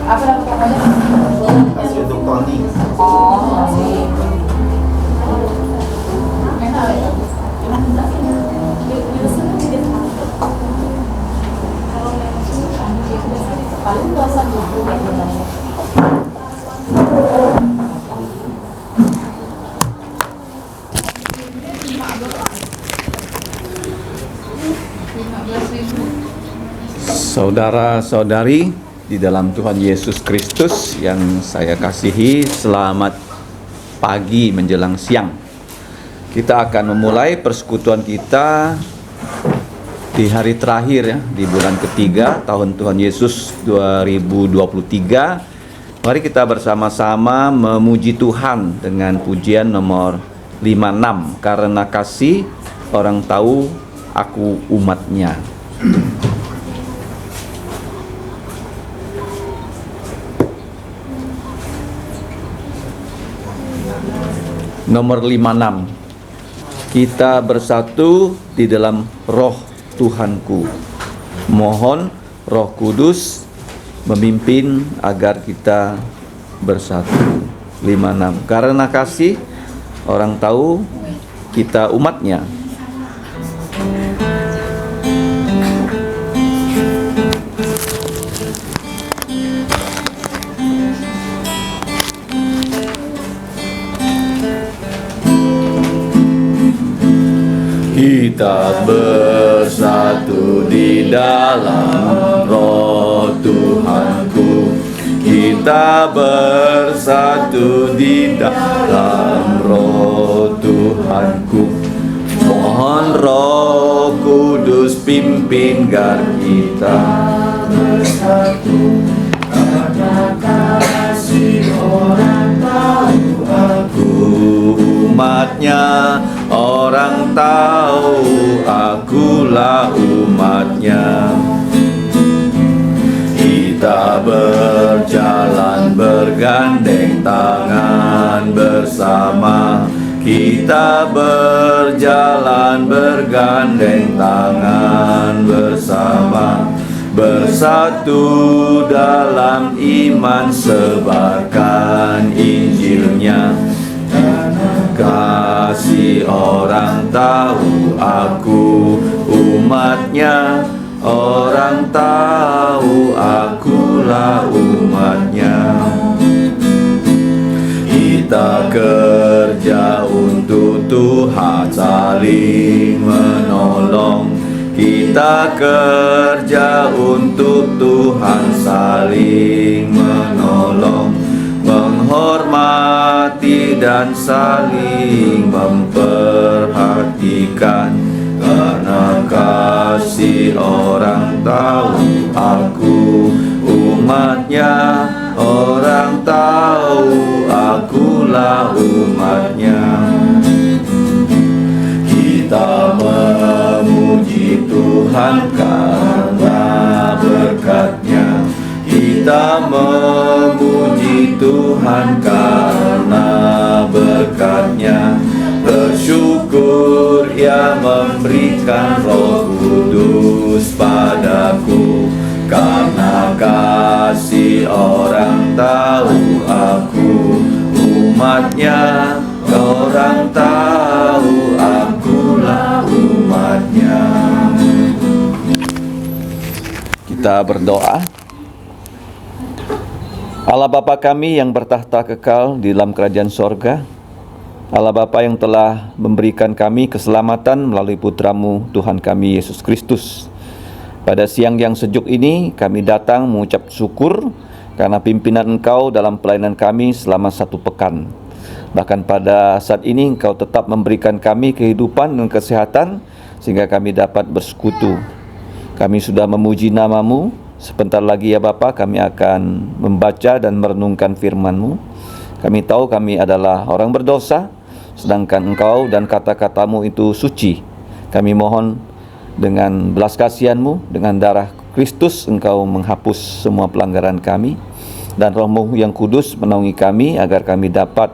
Apa nama tokonya? Kasih untuk Tony. Oh, masih. Paling puasa dulu ya sebenarnya. Saudara-saudari di dalam Tuhan Yesus Kristus yang saya kasihi, selamat pagi menjelang siang. Kita akan memulai persekutuan kita di hari terakhir ya, di bulan ketiga tahun Tuhan Yesus 2023. Mari kita bersama-sama memuji Tuhan dengan pujian nomor 56. Karena kasih orang tahu aku umatnya. Nomor 56. Kita bersatu di dalam roh Tuhanku. Mohon Roh Kudus memimpin agar kita bersatu. 56. Karena kasih orang tahu kita umatnya. Kita bersatu di dalam roh Tuhanku. Kita bersatu di dalam roh Tuhanku. Mohon Roh Kudus pimpin agar kita bersatu. Karena kasih orang tahu aku umatnya. Orang tahu akulah umatnya. Kita berjalan bergandeng tangan bersama. Kita berjalan bergandeng tangan bersama. Bersatu dalam iman sebarkan Injilnya. Kasih orang tahu aku umatnya. Orang tahu akulah umatnya. Kita kerja untuk Tuhan saling menolong. Kita kerja untuk Tuhan saling menolong. Menghormati dan saling memperhatikan. Karena kasih orang tahu aku umatnya. Orang tahu akulah umatnya. Kita memuji Tuhan karena berkat-Nya. Kita memuji Tuhan karena berkat-Nya. Bersyukur Ia memberikan Roh Kudus padaku. Karena kasih orang tahu aku umatnya. Orang tahu akulah umatnya. Kita berdoa. Allah Bapa kami yang bertahta kekal di dalam kerajaan sorga, Allah Bapa yang telah memberikan kami keselamatan melalui putra-Mu Tuhan kami Yesus Kristus. Pada siang yang sejuk ini kami datang mengucap syukur karena pimpinan Engkau dalam pelayanan kami selama 1 pekan. Bahkan pada saat ini Engkau tetap memberikan kami kehidupan dan kesehatan sehingga kami dapat bersekutu. Kami sudah memuji nama-Mu. Sebentar lagi ya Bapa, kami akan membaca dan merenungkan firman-Mu. Kami tahu kami adalah orang berdosa, sedangkan Engkau dan kata-kata-Mu itu suci. Kami mohon dengan belas kasihan-Mu, dengan darah Kristus Engkau menghapus semua pelanggaran kami. Dan Roh-Mu yang kudus menaungi kami agar kami dapat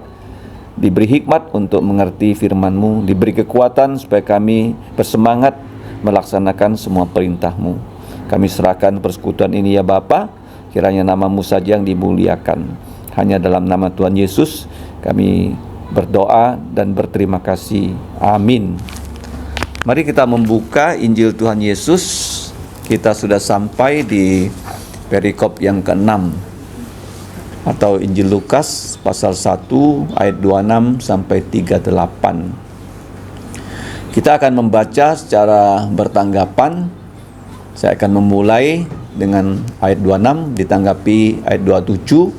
diberi hikmat untuk mengerti firman-Mu, diberi kekuatan supaya kami bersemangat melaksanakan semua perintah-Mu. Kami serahkan persekutuan ini ya Bapa, kiranya nama-Mu saja yang dimuliakan. Hanya dalam nama Tuhan Yesus kami berdoa dan berterima kasih. Amin. Mari kita membuka Injil Tuhan Yesus. Kita sudah sampai di perikop yang ke-6 atau Injil Lukas pasal 1 ayat 26 sampai 38. Kita akan membaca secara bertanggapan. Saya akan memulai dengan ayat 26, ditanggapi ayat 27,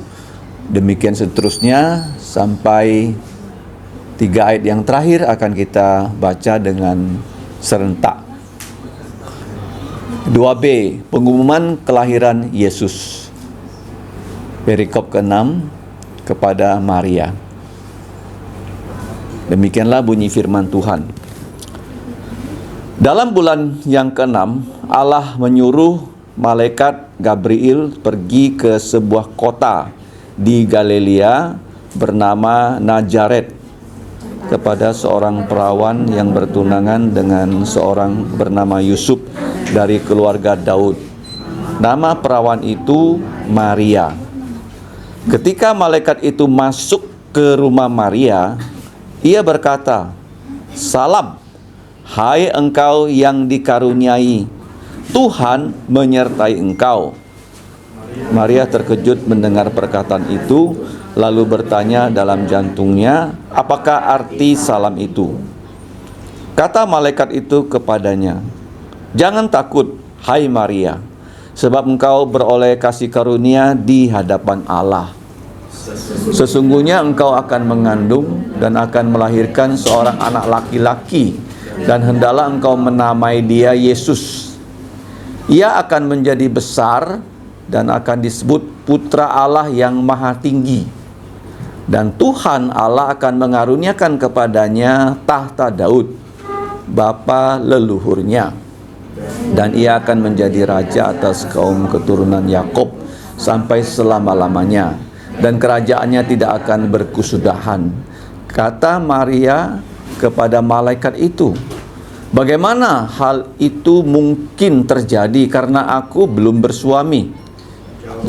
demikian seterusnya sampai 3 ayat yang terakhir akan kita baca dengan serentak. 2b, pengumuman kelahiran Yesus. Perikop ke-6 kepada Maria. Demikianlah bunyi firman Tuhan. Dalam bulan yang ke-6, Allah menyuruh malaikat Gabriel pergi ke sebuah kota di Galilea bernama Nazaret kepada seorang perawan yang bertunangan dengan seorang bernama Yusuf dari keluarga Daud. Nama perawan itu Maria. Ketika malaikat itu masuk ke rumah Maria, ia berkata, "Salam, hai engkau yang dikaruniai, Tuhan menyertai engkau." Maria terkejut mendengar perkataan itu, lalu bertanya dalam jantungnya, "Apakah arti salam itu?" Kata malaikat itu kepadanya, "Jangan takut, hai Maria, sebab engkau beroleh kasih karunia di hadapan Allah. Sesungguhnya engkau akan mengandung dan akan melahirkan seorang anak laki-laki, dan hendaklah engkau menamai dia Yesus. Ia akan menjadi besar dan akan disebut Putra Allah yang Maha Tinggi. Dan Tuhan Allah akan mengaruniakan kepadanya tahta Daud, bapa leluhurnya. Dan ia akan menjadi raja atas kaum keturunan Yakob sampai selama-lamanya, dan kerajaannya tidak akan berkesudahan." Kata Maria kepada malaikat itu, "Bagaimana hal itu mungkin terjadi karena aku belum bersuami?"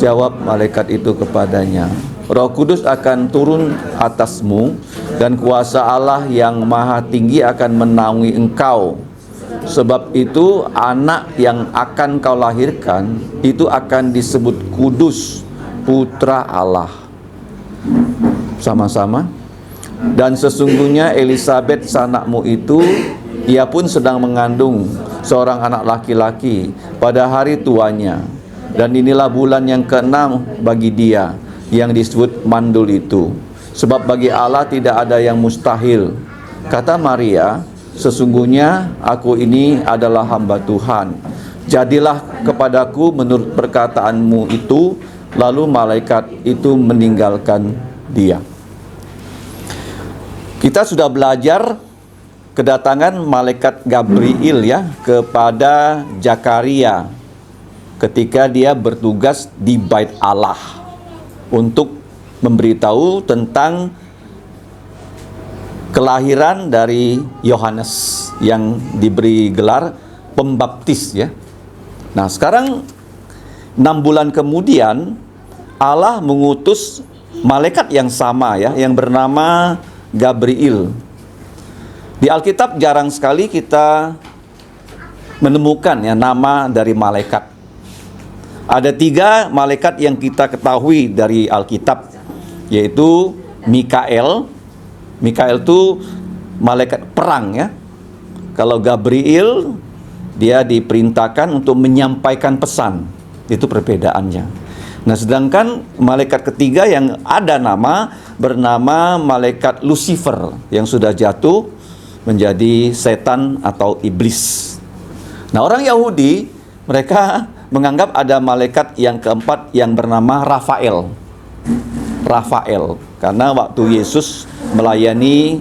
Jawab malaikat itu kepadanya, "Roh Kudus akan turun atasmu, dan kuasa Allah yang Maha Tinggi akan menaungi engkau. Sebab itu anak yang akan kau lahirkan itu akan disebut kudus, Putra Allah." Sama-sama. "Dan sesungguhnya Elisabet sanakmu itu, ia pun sedang mengandung seorang anak laki-laki pada hari tuanya. Dan inilah bulan yang ke-6 bagi dia, yang disebut mandul itu. Sebab bagi Allah tidak ada yang mustahil." Kata Maria, "Sesungguhnya aku ini adalah hamba Tuhan. Jadilah kepadaku menurut perkataanmu itu." Lalu malaikat itu meninggalkan dia. Kita sudah belajar kedatangan malaikat Gabriel kepada Zakaria ketika dia bertugas di Bait Allah untuk memberitahu tentang kelahiran dari Yohanes yang diberi gelar pembaptis Nah, sekarang 6 bulan kemudian Allah mengutus malaikat yang sama yang bernama Gabriel. Di Alkitab jarang sekali kita menemukan nama dari malaikat. Ada 3 malaikat yang kita ketahui dari Alkitab, yaitu Mikael. Mikael itu malaikat perang Kalau Gabriel, dia diperintahkan untuk menyampaikan pesan. Itu perbedaannya. Nah, sedangkan malaikat ketiga yang ada nama bernama malaikat Lucifer, yang sudah jatuh menjadi setan atau iblis. Nah, orang Yahudi mereka menganggap ada malaikat yang keempat yang bernama Rafael. Karena waktu Yesus melayani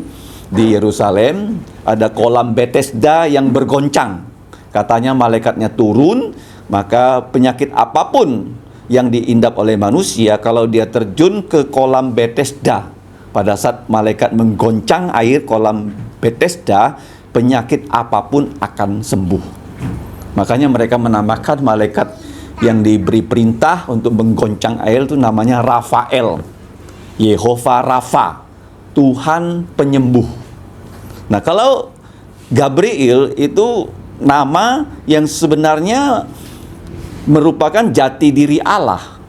di Yerusalem, ada kolam Bethesda yang bergoncang. Katanya malaikatnya turun, maka penyakit apapun yang diindap oleh manusia, kalau dia terjun ke kolam Bethesda, pada saat malaikat menggoncang air kolam Bethesda, penyakit apapun akan sembuh. Makanya mereka menamakan malaikat yang diberi perintah untuk menggoncang air itu namanya Rafael. Yehova Rafa, Tuhan penyembuh. Nah, kalau Gabriel itu nama yang sebenarnya merupakan jati diri Allah.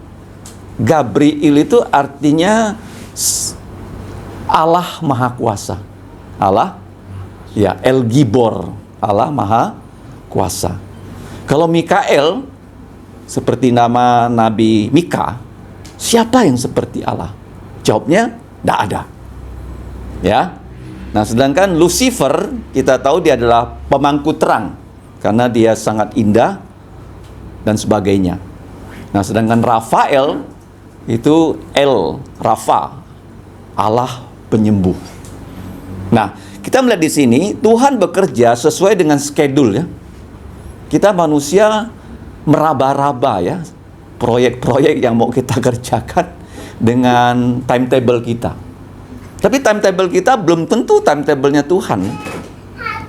Gabriel itu artinya Allah Maha Kuasa. Allah, ya, El Gibor, Allah Maha Kuasa. Kalau Mikael, seperti nama Nabi Mika, siapa yang seperti Allah? Jawabnya, tidak ada. Ya. Nah, sedangkan Lucifer, kita tahu dia adalah pemangku terang, karena dia sangat indah, dan sebagainya. Nah, sedangkan Rafael, itu El Rafa, Allah penyembuh. Nah, kita melihat di sini, Tuhan bekerja sesuai dengan schedule ya. Kita manusia meraba-raba ya, proyek-proyek yang mau kita kerjakan dengan timetable kita. Tapi timetable kita belum tentu timetable-nya Tuhan.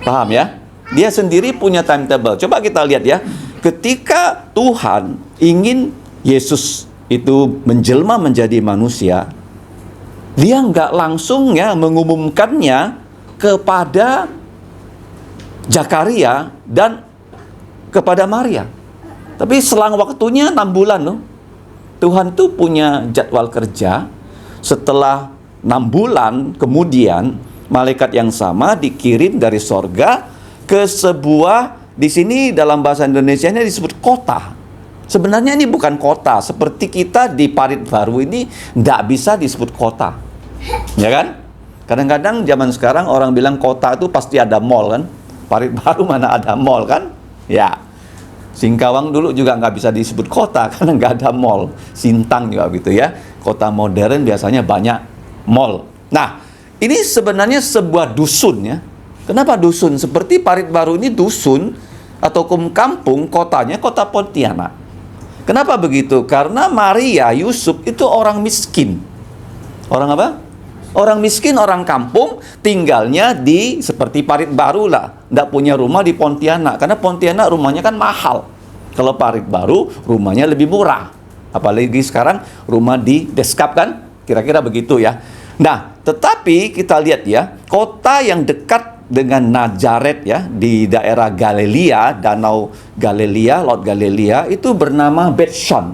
Paham ya? Dia sendiri punya timetable. Coba kita lihat ya. Ketika Tuhan ingin Yesus itu menjelma menjadi manusia, dia nggak langsung ya mengumumkannya kepada Zakaria dan kepada Maria. Tapi selang waktunya 6 bulan loh. Tuhan tuh punya jadwal kerja. Setelah 6 bulan kemudian malaikat yang sama dikirim dari sorga ke sebuah, di sini dalam bahasa Indonesianya disebut kota. Sebenarnya ini bukan kota. Seperti kita di Parit Baru ini tidak bisa disebut kota. Ya kan? Kadang-kadang zaman sekarang orang bilang kota itu pasti ada mall kan. Parit Baru mana ada mall kan? Ya. Singkawang dulu juga nggak bisa disebut kota karena nggak ada mall. Sintang juga gitu ya. Kota modern biasanya banyak mall. Nah, ini sebenarnya sebuah dusun ya. Kenapa dusun? Seperti Parit Baru ini dusun atau kampung, kotanya kota Pontianak. Kenapa begitu? Karena Maria, Yusuf itu orang miskin. Orang apa? Orang miskin, orang kampung, tinggalnya di seperti Parit Baru lah. Nggak punya rumah di Pontianak. Karena Pontianak rumahnya kan mahal. Kalau Parit Baru, rumahnya lebih murah. Apalagi sekarang rumah di Deskap kan? Kira-kira begitu ya. Nah, tetapi kita lihat ya, kota yang dekat dengan Nazaret ya, di daerah Galilea, Danau Galilea, Laut Galilea, itu bernama Bethshan.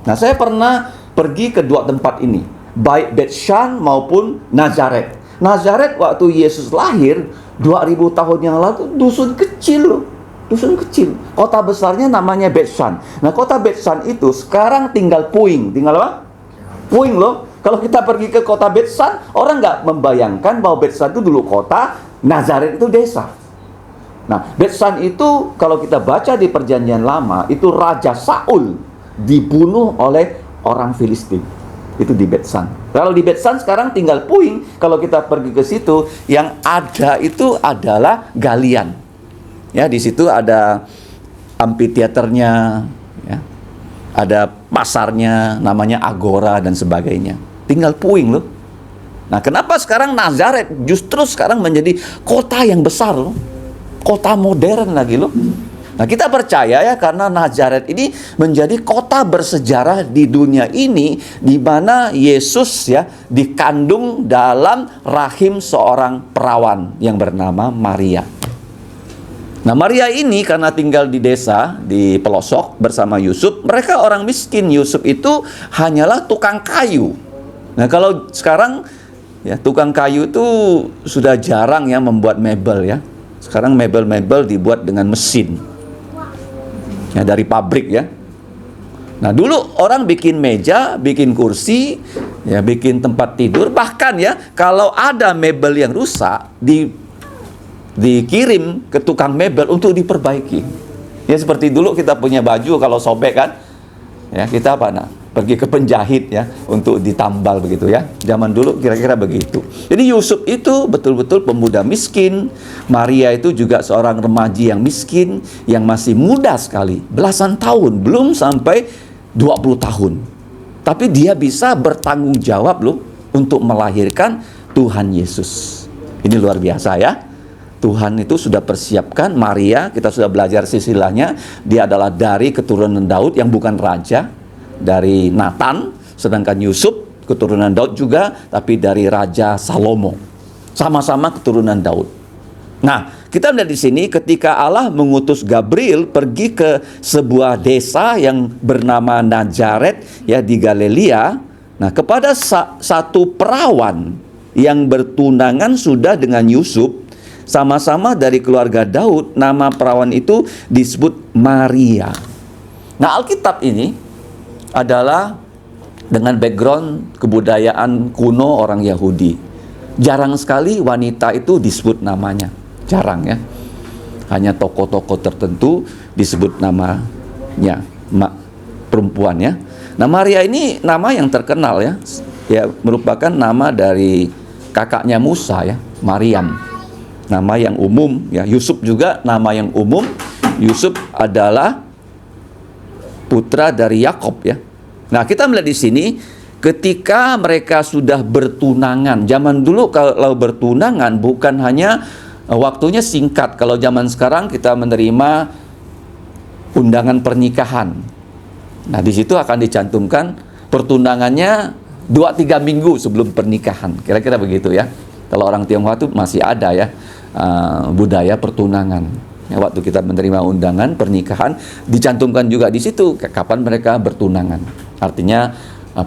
Nah, saya pernah pergi ke dua tempat ini, baik Bethshan maupun Nazaret. Nazaret waktu Yesus lahir 2000 tahun yang lalu dusun kecil loh. Dusun kecil. Kota besarnya namanya Bethshan. Nah, kota Bethshan itu sekarang tinggal puing. Tinggal apa? Puing loh. Kalau kita pergi ke kota Bethshan, orang nggak membayangkan bahwa Bethshan itu dulu kota, Nazaret itu desa. Nah, Bethshan itu kalau kita baca di Perjanjian Lama, itu Raja Saul dibunuh oleh orang Filistin. Itu di Bethshan. Kalau di Bethshan sekarang tinggal puing. Kalau kita pergi ke situ, yang ada itu adalah galian. Ya, di situ ada amphitheaternya, ya. Ada pasarnya, namanya Agora dan sebagainya. Tinggal puing loh. Nah, kenapa sekarang Nazaret justru sekarang menjadi kota yang besar loh. Kota modern lagi loh. Nah, kita percaya ya, karena Nazaret ini menjadi kota bersejarah di dunia ini, di mana Yesus ya dikandung dalam rahim seorang perawan yang bernama Maria. Nah, Maria ini karena tinggal di desa, di pelosok bersama Yusuf, mereka orang miskin. Yusuf itu hanyalah tukang kayu. Nah, kalau sekarang ya tukang kayu itu sudah jarang ya membuat mebel ya. Sekarang mebel-mebel dibuat dengan mesin. Ya, dari pabrik ya. Nah, dulu orang bikin meja, bikin kursi, ya bikin tempat tidur, bahkan ya kalau ada mebel yang rusak dikirim ke tukang mebel untuk diperbaiki. Ya, seperti dulu kita punya baju kalau sobek kan, ya kita apa? Nah, pergi ke penjahit ya untuk ditambal begitu ya. Zaman dulu kira-kira begitu. Jadi Yusuf itu betul-betul pemuda miskin. Maria itu juga seorang remaja yang miskin, yang masih muda sekali, belasan tahun, belum sampai 20 tahun. Tapi dia bisa bertanggung jawab loh untuk melahirkan Tuhan Yesus. Ini luar biasa ya. Tuhan itu sudah persiapkan Maria, kita sudah belajar silsilahnya, dia adalah dari keturunan Daud yang bukan raja, dari Nathan, sedangkan Yusuf keturunan Daud juga, tapi dari Raja Salomo. Sama-sama keturunan Daud. Nah, kita melihat di sini ketika Allah mengutus Gabriel pergi ke sebuah desa yang bernama Nazaret ya di Galilea. Nah, kepada satu perawan yang bertunangan sudah dengan Yusuf, sama-sama dari keluarga Daud, nama perawan itu disebut Maria. Nah, Alkitab ini adalah dengan background kebudayaan kuno orang Yahudi. Jarang sekali wanita itu disebut namanya. Jarang ya. Hanya tokoh-tokoh tertentu disebut namanya, perempuan ya. Nah, Maria ini nama yang terkenal ya. Ya, merupakan nama dari kakaknya Musa ya, Maryam. Nama yang umum ya. Yusuf juga nama yang umum. Yusuf adalah putra dari Yakob ya. Nah, kita melihat di sini ketika mereka sudah bertunangan. Zaman dulu kalau bertunangan bukan hanya waktunya singkat. Kalau zaman sekarang kita menerima undangan pernikahan. Nah, di situ akan dicantumkan pertunangannya 2-3 minggu sebelum pernikahan. Kira-kira begitu ya. Kalau orang Tionghoa itu masih ada ya budaya pertunangan. Ya, waktu kita menerima undangan pernikahan dicantumkan juga di situ kapan mereka bertunangan. Artinya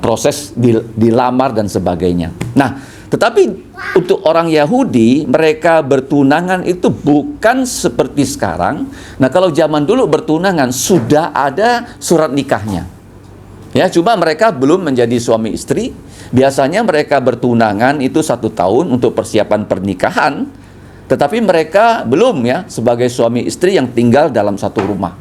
proses dilamar dan sebagainya. Nah, tetapi untuk orang Yahudi mereka bertunangan itu bukan seperti sekarang. Nah, kalau zaman dulu bertunangan sudah ada surat nikahnya. Ya, cuma mereka belum menjadi suami istri. Biasanya mereka bertunangan itu 1 tahun untuk persiapan pernikahan. Tetapi mereka belum ya sebagai suami istri yang tinggal dalam satu rumah.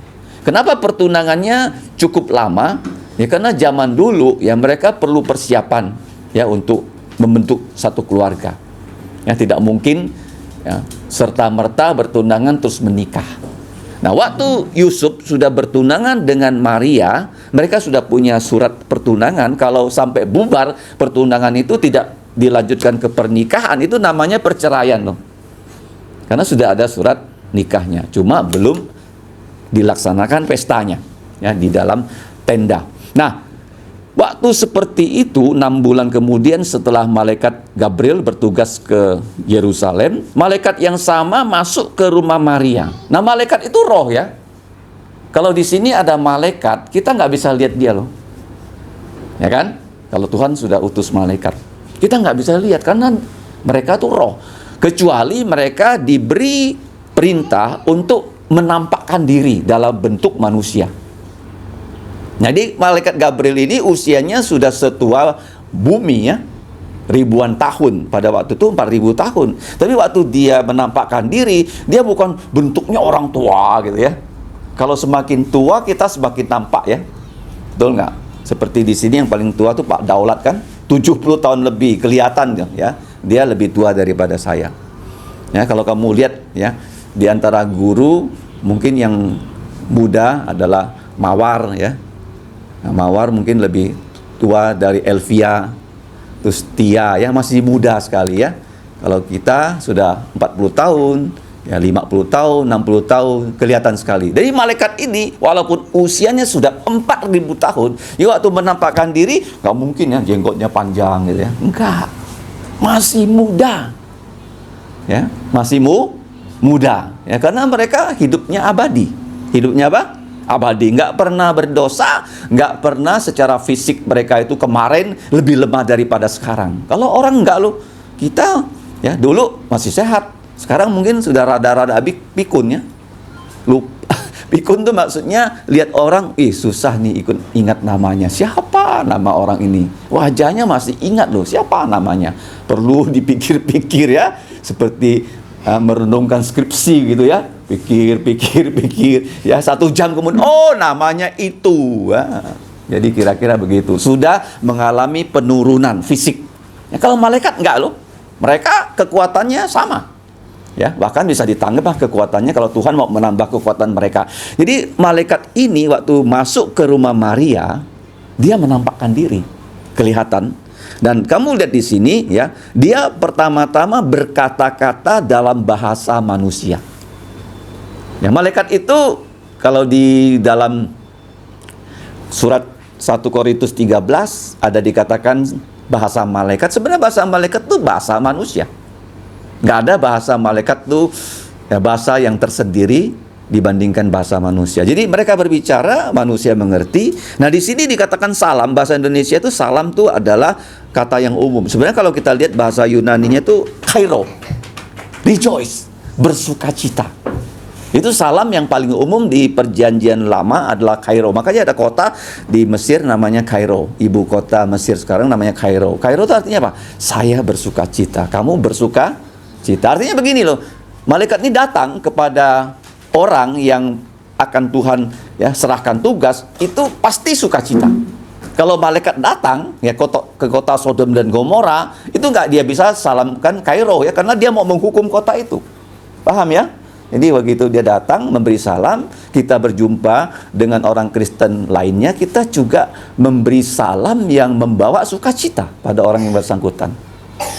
Kenapa pertunangannya cukup lama? Ya karena zaman dulu ya mereka perlu persiapan ya untuk membentuk satu keluarga. Ya tidak mungkin ya, serta-merta bertunangan terus menikah. Nah, waktu Yusuf sudah bertunangan dengan Maria, mereka sudah punya surat pertunangan. Kalau sampai bubar pertunangan itu tidak dilanjutkan ke pernikahan, itu namanya perceraian loh. Karena sudah ada surat nikahnya, cuma belum dilaksanakan pestanya ya di dalam tenda. Nah, waktu seperti itu 6 bulan kemudian setelah malaikat Gabriel bertugas ke Yerusalem, malaikat yang sama masuk ke rumah Maria. Nah, malaikat itu roh ya. Kalau di sini ada malaikat, kita nggak bisa lihat dia loh. Ya kan? Kalau Tuhan sudah utus malaikat, kita nggak bisa lihat karena mereka tuh roh. Kecuali mereka diberi perintah untuk menampakkan diri dalam bentuk manusia. Jadi malaikat Gabriel ini usianya sudah setua bumi ya, ribuan tahun. Pada waktu itu 4.000 tahun. Tapi waktu dia menampakkan diri, dia bukan bentuknya orang tua gitu ya. Kalau semakin tua kita semakin nampak ya. Betul nggak? Seperti di sini yang paling tua tuh Pak Daulat kan, 70 tahun lebih kelihatan ya. Dia lebih tua daripada saya. Ya, kalau kamu lihat ya, di antara guru mungkin yang muda adalah Mawar ya. Nah, Mawar mungkin lebih tua dari Elvia, terus Tia ya, masih muda sekali ya. Kalau kita sudah 40 tahun, ya 50 tahun, 60 tahun, kelihatan sekali. Jadi malaikat ini walaupun usianya sudah 4.000 tahun, ya waktu menampakkan diri nggak mungkin ya jenggotnya panjang gitu ya. Enggak. Masih muda. Ya, masih muda. Ya, karena mereka hidupnya abadi. Hidupnya apa? Abadi, nggak pernah berdosa, nggak pernah secara fisik mereka itu kemarin lebih lemah daripada sekarang. Kalau orang nggak loh, kita ya dulu masih sehat, sekarang mungkin sudah rada-rada pikun ya. Lupa, pikun tuh maksudnya lihat orang, susah nih ingat namanya. Siapa nama orang ini? Wajahnya masih ingat loh, siapa namanya? Perlu dipikir-pikir ya, seperti merenungkan skripsi gitu ya. Pikir ya 1 jam kemudian namanya itu. Jadi kira-kira begitu, sudah mengalami penurunan fisik ya. Kalau malaikat enggak loh, mereka kekuatannya sama ya, bahkan bisa ditambah kekuatannya kalau Tuhan mau menambah kekuatan mereka. Jadi malaikat ini waktu masuk ke rumah Maria, dia menampakkan diri, kelihatan Dan kamu lihat di sini ya, dia pertama-tama berkata-kata dalam bahasa manusia. Ya, malaikat itu kalau di dalam surat 1 Korintus 13 ada dikatakan bahasa malaikat. Sebenarnya bahasa malaikat itu bahasa manusia. Nggak ada bahasa malaikat tuh ya, bahasa yang tersendiri dibandingkan bahasa manusia. Jadi mereka berbicara, manusia mengerti. Nah, di sini dikatakan salam, bahasa Indonesia itu salam tuh adalah kata yang umum. Sebenarnya kalau kita lihat bahasa Yunaninya itu kairo, rejoice, bersukacita. Itu salam yang paling umum di perjanjian lama adalah Kairo. Makanya ada kota di Mesir namanya Kairo. Ibu kota Mesir sekarang namanya Kairo. Kairo itu artinya apa? Saya bersuka cita. Kamu bersuka cita. Artinya begini loh. Malaikat ini datang kepada orang yang akan Tuhan ya serahkan tugas, itu pasti sukacita. Kalau malaikat datang ya ke kota Sodom dan Gomora, itu nggak dia bisa salamkan Kairo ya, karena dia mau menghukum kota itu. Paham ya? Jadi begitu dia datang memberi salam, kita berjumpa dengan orang Kristen lainnya, kita juga memberi salam yang membawa sukacita pada orang yang bersangkutan.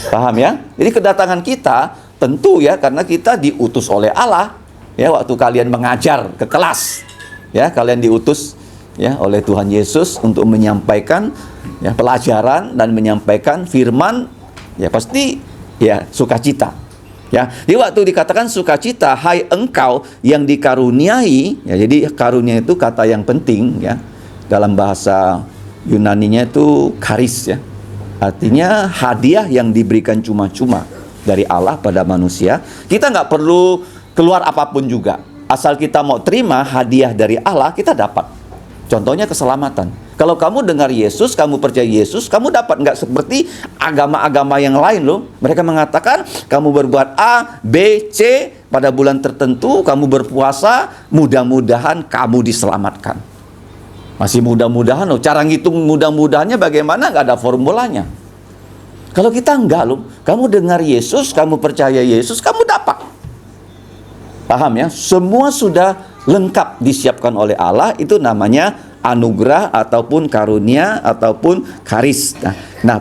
Paham ya? Jadi kedatangan kita tentu ya karena kita diutus oleh Allah. Ya, waktu kalian mengajar ke kelas, ya kalian diutus ya oleh Tuhan Yesus untuk menyampaikan ya pelajaran dan menyampaikan firman, ya pasti ya sukacita. Ya, di waktu dikatakan sukacita, hai engkau yang dikaruniai, ya jadi karunia itu kata yang penting ya. Dalam bahasa Yunaninya itu charis ya. Artinya hadiah yang diberikan cuma-cuma dari Allah pada manusia. Kita nggak perlu keluar apapun juga. Asal kita mau terima hadiah dari Allah, kita dapat. Contohnya keselamatan. Kalau kamu dengar Yesus, kamu percaya Yesus, kamu dapat. Nggak seperti agama-agama yang lain loh. Mereka mengatakan kamu berbuat A, B, C pada bulan tertentu, kamu berpuasa, mudah-mudahan kamu diselamatkan. Masih mudah-mudahan loh. Cara ngitung mudah-mudahannya bagaimana? Nggak ada formulanya. Kalau kita enggak loh. Kamu dengar Yesus, kamu percaya Yesus, kamu dapat. Paham ya? Semua sudah lengkap disiapkan oleh Allah. Itu namanya anugerah ataupun karunia ataupun charis. Nah,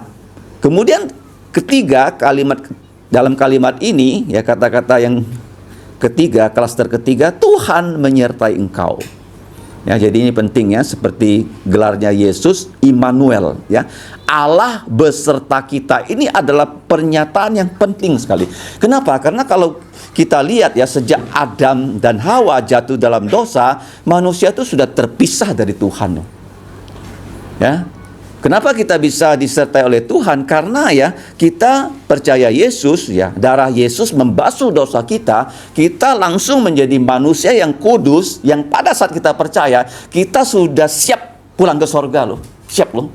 kemudian ketiga kalimat dalam kalimat ini ya, kata-kata yang ketiga, klaster ketiga, Tuhan menyertai engkau. Ya, jadi ini penting ya, seperti gelarnya Yesus, Immanuel ya. Allah beserta kita. Ini adalah pernyataan yang penting sekali. Kenapa? Karena kalau kita lihat ya, sejak Adam dan Hawa jatuh dalam dosa, manusia itu sudah terpisah dari Tuhan. Ya. Kenapa kita bisa disertai oleh Tuhan? Karena ya, kita percaya Yesus ya, darah Yesus membasuh dosa kita, kita langsung menjadi manusia yang kudus, yang pada saat kita percaya, kita sudah siap pulang ke sorga loh. Siap loh.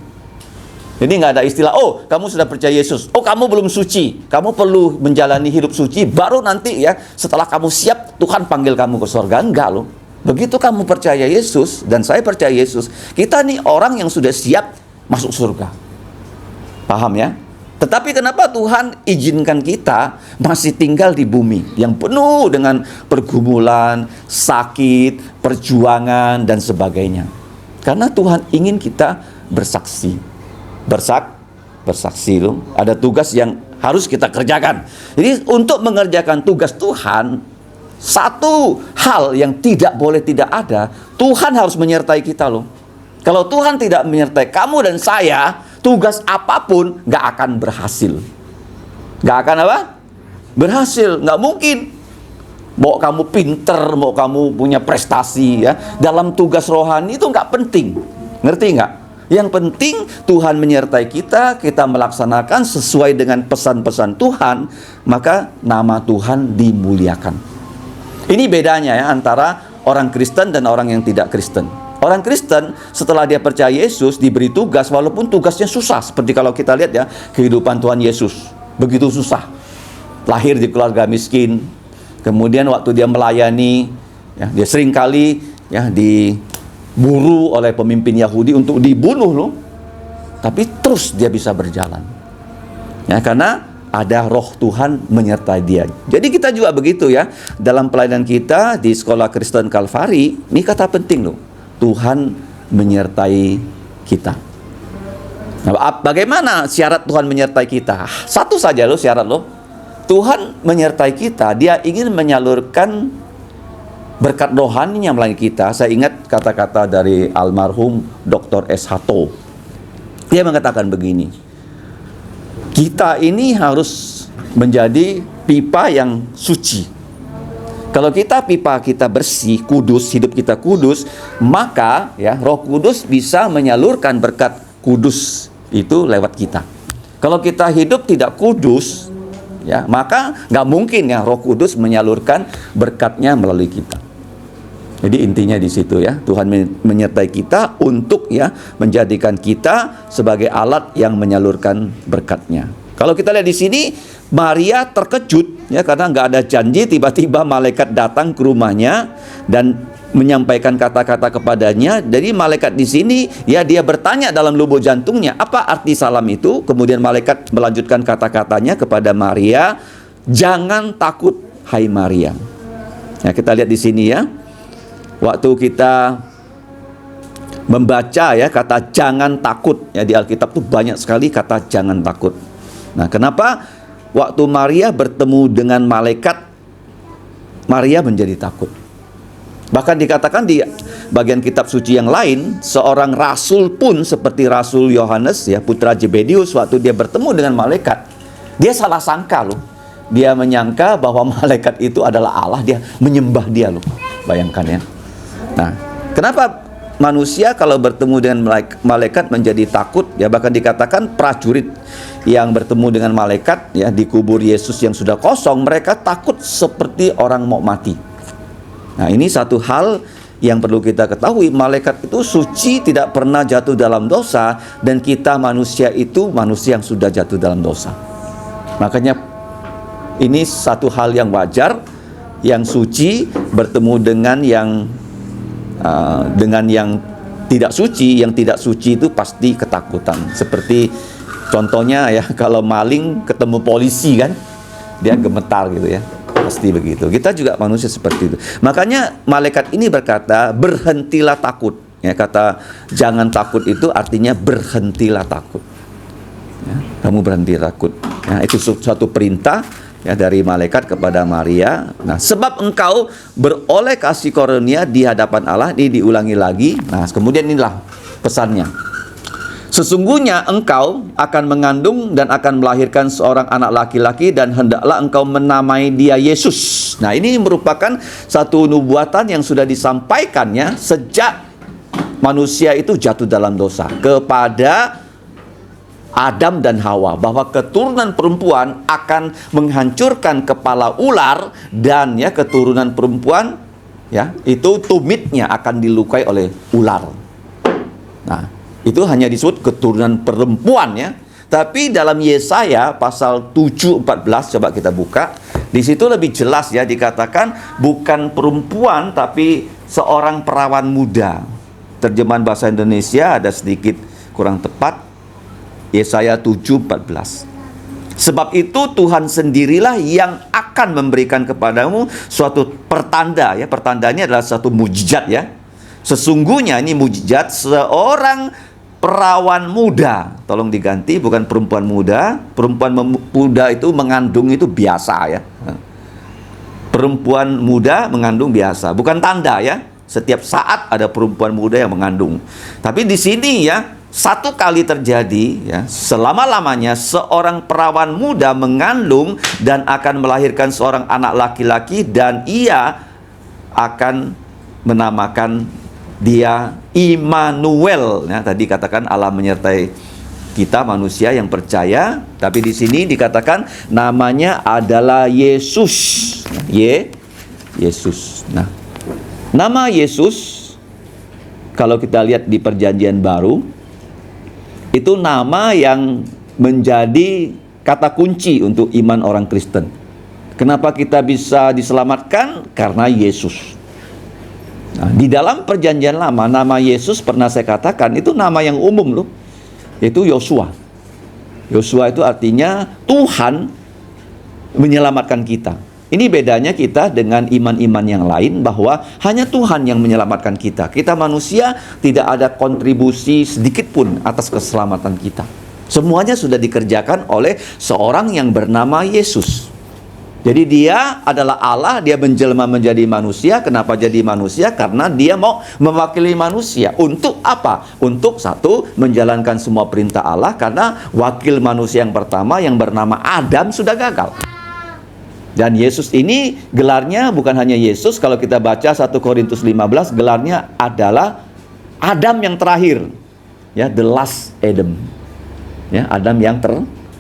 Jadi nggak ada istilah, oh kamu sudah percaya Yesus, oh kamu belum suci, kamu perlu menjalani hidup suci, baru nanti ya setelah kamu siap Tuhan panggil kamu ke surga. Enggak loh. Begitu kamu percaya Yesus dan saya percaya Yesus, kita nih orang yang sudah siap masuk surga. Paham ya? Tetapi kenapa Tuhan izinkan kita masih tinggal di bumi yang penuh dengan pergumulan, sakit, perjuangan dan sebagainya? Karena Tuhan ingin kita bersaksi. Bersaksi loh. Ada tugas yang harus kita kerjakan. Jadi untuk mengerjakan tugas Tuhan, satu hal yang tidak boleh tidak ada, Tuhan harus menyertai kita loh. Kalau Tuhan tidak menyertai kamu dan saya, tugas apapun gak akan berhasil. Gak akan apa? Berhasil. Gak mungkin. Mau kamu pinter, mau kamu punya prestasi ya, dalam tugas rohani itu gak penting. Ngerti gak? Yang penting Tuhan menyertai kita, kita melaksanakan sesuai dengan pesan-pesan Tuhan, maka nama Tuhan dimuliakan. Ini bedanya ya antara orang Kristen dan orang yang tidak Kristen. Orang Kristen setelah dia percaya Yesus diberi tugas, walaupun tugasnya susah. Seperti kalau kita lihat ya, kehidupan Tuhan Yesus begitu susah. Lahir di keluarga miskin, kemudian waktu dia melayani ya, dia sering kali ya diburu oleh pemimpin Yahudi untuk dibunuh loh. Tapi terus dia bisa berjalan. Ya, karena ada roh Tuhan menyertai dia. Jadi kita juga begitu ya. Dalam pelayanan kita di Sekolah Kristen Kalvari, ini kata penting loh. Tuhan menyertai kita. Nah, bagaimana syarat Tuhan menyertai kita? Satu saja loh syarat loh. Tuhan menyertai kita, Dia ingin menyalurkan berkat rohaninya melalui kita. Saya ingat kata-kata dari almarhum Dr. S. Hato. Dia mengatakan begini, kita ini harus menjadi pipa yang suci. Kalau pipa kita bersih, kudus, hidup kita kudus, maka ya Roh Kudus bisa menyalurkan berkat kudus itu lewat kita. Kalau kita hidup tidak kudus, ya maka nggak mungkin ya Roh Kudus menyalurkan berkatnya melalui kita. Jadi intinya di situ ya, Tuhan menyertai kita untuk ya menjadikan kita sebagai alat yang menyalurkan berkatnya. Kalau kita lihat di sini, Maria terkejut ya karena nggak ada janji, tiba-tiba malaikat datang ke rumahnya dan menyampaikan kata-kata kepadanya. Jadi malaikat di sini ya dia bertanya dalam lubuk jantungnya, apa arti salam itu? Kemudian malaikat melanjutkan kata-katanya kepada Maria, jangan takut hai Maria. Ya, kita lihat di sini ya. Waktu kita membaca ya kata jangan takut ya di Alkitab tuh banyak sekali kata jangan takut. Nah, kenapa waktu Maria bertemu dengan malaikat, Maria menjadi takut? Bahkan dikatakan di bagian kitab suci yang lain, seorang rasul pun seperti Rasul Yohanes ya, putra Zebedius, waktu dia bertemu dengan malaikat, dia salah sangka loh. Dia menyangka bahwa malaikat itu adalah Allah, dia menyembah dia loh. Bayangkan ya. Nah, kenapa manusia kalau bertemu dengan malaikat menjadi takut? Ya bahkan dikatakan prajurit yang bertemu dengan malaikat ya di kubur Yesus yang sudah kosong, mereka takut seperti orang mau mati. Nah, ini satu hal yang perlu kita ketahui, malaikat itu suci, tidak pernah jatuh dalam dosa, dan kita manusia itu manusia yang sudah jatuh dalam dosa. Makanya ini satu hal yang wajar, yang suci bertemu dengan yang tidak suci. Yang tidak suci itu pasti ketakutan. Seperti contohnya ya, kalau maling ketemu polisi kan, dia gemetar gitu ya, pasti begitu. Kita juga manusia seperti itu. Makanya malaikat ini berkata, berhentilah takut ya. Kata jangan takut itu artinya berhentilah takut ya, kamu berhenti takut ya. Itu suatu perintah ya dari malaikat kepada Maria. Nah, sebab engkau beroleh kasih karunia di hadapan Allah, ini diulangi lagi. Nah, kemudian inilah pesannya. Sesungguhnya engkau akan mengandung dan akan melahirkan seorang anak laki-laki, dan hendaklah engkau menamai dia Yesus. Nah, ini merupakan satu nubuatan yang sudah disampaikannya sejak manusia itu jatuh dalam dosa kepada Adam dan Hawa, bahwa keturunan perempuan akan menghancurkan kepala ular, dan ya keturunan perempuan ya itu tumitnya akan dilukai oleh ular. Nah, itu hanya disebut keturunan perempuan ya. Tapi dalam Yesaya pasal 7:14, coba kita buka. Di situ lebih jelas ya, dikatakan bukan perempuan tapi seorang perawan muda. Terjemahan bahasa Indonesia ada sedikit kurang tepat. Yesaya 7:14. Sebab itu Tuhan sendirilah yang akan memberikan kepadamu suatu pertanda ya. Pertandanya adalah satu mujizat ya. Sesungguhnya ini mujizat, seorang perawan muda. Tolong diganti, bukan perempuan muda. Perempuan muda itu mengandung itu biasa ya. Perempuan muda mengandung biasa, bukan tanda ya. Setiap saat ada perempuan muda yang mengandung. Tapi di sini ya, satu kali terjadi ya, selama-lamanya seorang perawan muda mengandung dan akan melahirkan seorang anak laki-laki, dan ia akan menamakan dia Immanuel. Nah, tadi katakan Allah menyertai kita manusia yang percaya, tapi di sini dikatakan namanya adalah Yesus. Yesus. Nah, nama Yesus kalau kita lihat di Perjanjian Baru, itu nama yang menjadi kata kunci untuk iman orang Kristen. Kenapa kita bisa diselamatkan? Karena Yesus. Nah, di dalam Perjanjian Lama, nama Yesus pernah saya katakan itu nama yang umum loh. Itu Yosua. Yosua itu artinya Tuhan menyelamatkan kita. Ini bedanya kita dengan iman-iman yang lain, bahwa hanya Tuhan yang menyelamatkan kita. Kita manusia tidak ada kontribusi sedikit pun atas keselamatan kita. Semuanya sudah dikerjakan oleh seorang yang bernama Yesus. Jadi dia adalah Allah, dia menjelma menjadi manusia. Kenapa jadi manusia? Karena dia mau mewakili manusia. Untuk apa? Untuk satu, menjalankan semua perintah Allah, karena wakil manusia yang pertama yang bernama Adam sudah gagal. Dan Yesus ini gelarnya bukan hanya Yesus. Kalau kita baca 1 Korintus 15, gelarnya adalah Adam yang terakhir. Ya, the last Adam. Ya, Adam yang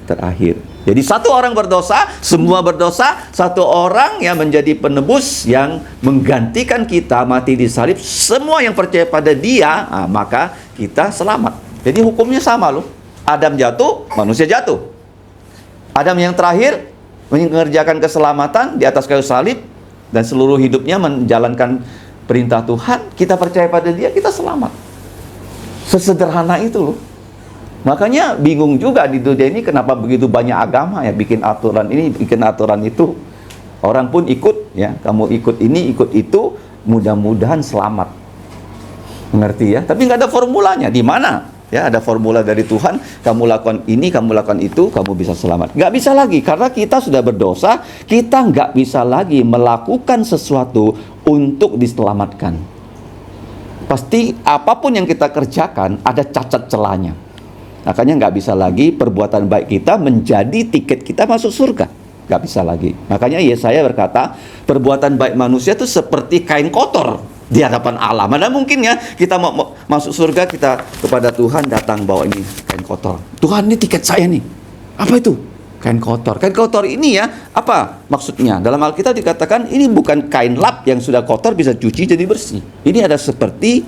terakhir. Jadi satu orang berdosa, semua berdosa. Satu orang yang menjadi penebus yang menggantikan kita mati di salib. Semua yang percaya pada dia, maka kita selamat. Jadi hukumnya sama loh. Adam jatuh, manusia jatuh. Adam yang terakhir mengerjakan keselamatan di atas kayu salib, dan seluruh hidupnya menjalankan perintah Tuhan. Kita percaya pada dia, kita selamat. Sesederhana itu loh. Makanya bingung juga di dunia ini kenapa begitu banyak agama ya, bikin aturan ini, bikin aturan itu. Orang pun ikut ya, kamu ikut ini, ikut itu, mudah-mudahan selamat. Mengerti ya? Tapi nggak ada formulanya. Di mana? Ya, ada formula dari Tuhan, kamu lakukan ini, kamu lakukan itu, kamu bisa selamat. Nggak bisa lagi, karena kita sudah berdosa, kita nggak bisa lagi melakukan sesuatu untuk diselamatkan. Pasti apapun yang kita kerjakan ada cacat celahnya. Makanya nggak bisa lagi perbuatan baik kita menjadi tiket kita masuk surga. Nggak bisa lagi. Makanya Yesaya berkata, perbuatan baik manusia itu seperti kain kotor di hadapan Allah. Mana mungkin ya kita mau masuk surga, kita kepada Tuhan datang bawa ini kain kotor. Tuhan, ini tiket saya nih. Apa itu? Kain kotor. Kain kotor ini ya, apa maksudnya? Dalam Alkitab dikatakan ini bukan kain lap yang sudah kotor bisa cuci jadi bersih. Ini ada seperti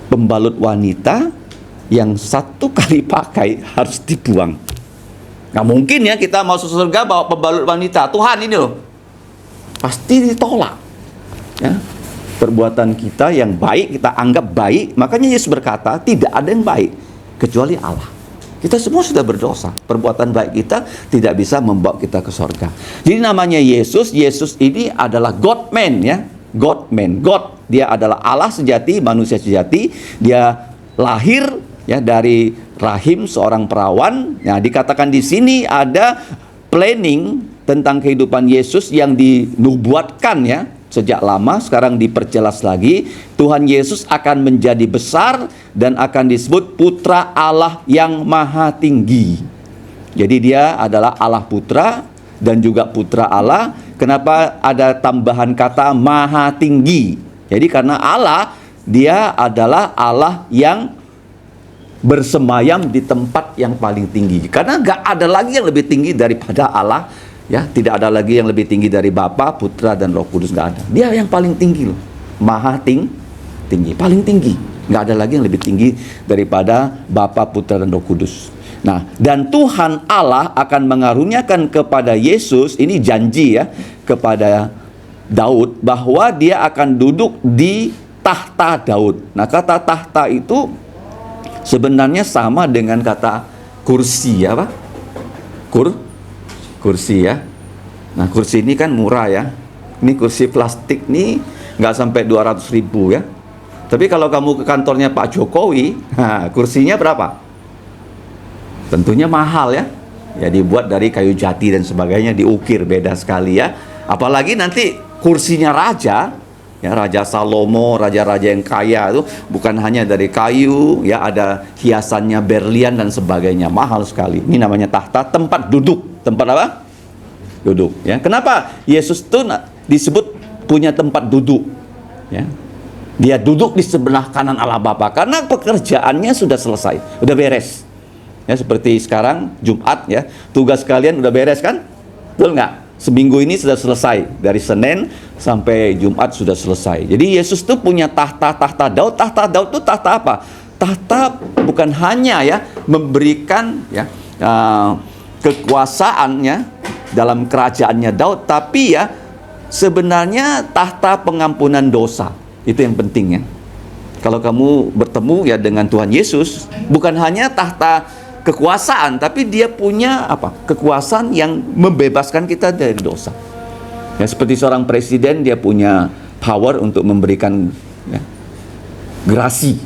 pembalut wanita yang satu kali pakai harus dibuang. Nggak mungkin ya kita masuk surga bawa pembalut wanita. Tuhan, ini loh. Pasti ditolak. Ya. Perbuatan kita yang baik kita anggap baik. Makanya Yesus berkata tidak ada yang baik kecuali Allah. Kita semua sudah berdosa. Perbuatan baik kita tidak bisa membawa kita ke surga. Jadi namanya Yesus. Yesus ini adalah God man ya. God man. God. Dia adalah Allah sejati, manusia sejati. Dia lahir ya dari rahim seorang perawan. Nah, dikatakan di sini ada planning tentang kehidupan Yesus yang dinubuatkan ya sejak lama, sekarang diperjelas lagi. Tuhan Yesus akan menjadi besar dan akan disebut Putra Allah yang Maha Tinggi. Jadi dia adalah Allah Putra dan juga Putra Allah. Kenapa ada tambahan kata Maha Tinggi? Jadi karena Allah, dia adalah Allah yang bersemayam di tempat yang paling tinggi. Karena nggak ada lagi yang lebih tinggi daripada Allah. Ya, tidak ada lagi yang lebih tinggi dari Bapa, Putra, dan Roh Kudus. Nggak ada. Dia yang paling tinggi loh. Maha tinggi. Paling tinggi. Nggak ada lagi yang lebih tinggi daripada Bapa, Putra, dan Roh Kudus. Nah, dan Tuhan Allah akan mengaruniakan kepada Yesus, ini janji ya, kepada Daud, bahwa dia akan duduk di tahta Daud. Nah, kata tahta itu sebenarnya sama dengan kata kursi ya Pak? Kursi ya. Nah, kursi ini kan murah ya. Ini kursi plastik nih nggak sampai 200.000 ya. Tapi kalau kamu ke kantornya Pak Jokowi, nah, kursinya berapa? Tentunya mahal ya. Ya dibuat dari kayu jati dan sebagainya, diukir, beda sekali ya. Apalagi nanti kursinya raja. Ya, Raja Salomo, raja-raja yang kaya itu bukan hanya dari kayu, ya ada hiasannya berlian dan sebagainya, mahal sekali. Ini namanya tahta, tempat duduk. Tempat apa? Duduk. Ya, kenapa Yesus itu disebut punya tempat duduk? Ya, dia duduk di sebelah kanan Allah Bapa karena pekerjaannya sudah selesai, udah beres. Ya, seperti sekarang Jumat ya, tugas kalian udah beres kan? Betul nggak? Seminggu ini sudah selesai, dari Senin sampai Jumat sudah selesai. Jadi Yesus itu punya tahta Daud. Tahta Daud itu tahta apa? Tahta bukan hanya ya memberikan ya kekuasaannya dalam kerajaannya Daud, tapi ya sebenarnya tahta pengampunan dosa. Itu yang penting ya. Kalau kamu bertemu ya dengan Tuhan Yesus, bukan hanya tahta kekuasaan, tapi dia punya apa? Kekuasaan yang membebaskan kita dari dosa. Ya, seperti seorang presiden, dia punya power untuk memberikan ya, gerasi.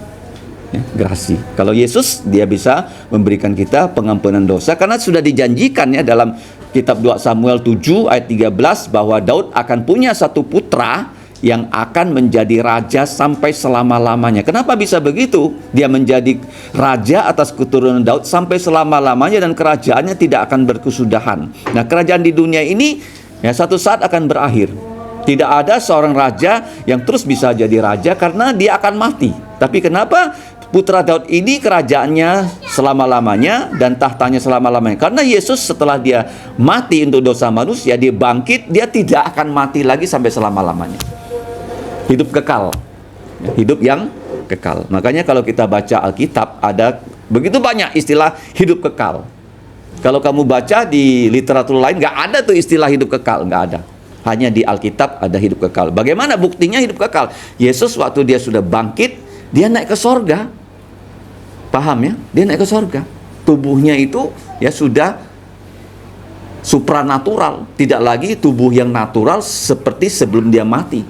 Ya, gerasi. Kalau Yesus, dia bisa memberikan kita pengampunan dosa karena sudah dijanjikan ya dalam kitab 2 Samuel 7 ayat 13 bahwa Daud akan punya satu putra yang akan menjadi raja sampai selama-lamanya. Kenapa bisa begitu? Dia menjadi raja atas keturunan Daud sampai selama-lamanya dan kerajaannya tidak akan berkesudahan. Nah, kerajaan di dunia ini ya satu saat akan berakhir. Tidak ada seorang raja yang terus bisa jadi raja karena dia akan mati. Tapi kenapa putra Daud ini kerajaannya selama-lamanya dan tahtanya selama-lamanya? Karena Yesus setelah dia mati untuk dosa manusia, dia bangkit, dia tidak akan mati lagi sampai selama-lamanya. Hidup kekal, hidup yang kekal. Makanya kalau kita baca Alkitab, ada begitu banyak istilah hidup kekal. Kalau kamu baca di literatur lain, nggak ada tuh istilah hidup kekal, nggak ada. Hanya di Alkitab ada hidup kekal. Bagaimana buktinya hidup kekal? Yesus waktu dia sudah bangkit, dia naik ke sorga. Paham ya? Dia naik ke sorga. Tubuhnya itu ya sudah supranatural, tidak lagi tubuh yang natural seperti sebelum dia mati.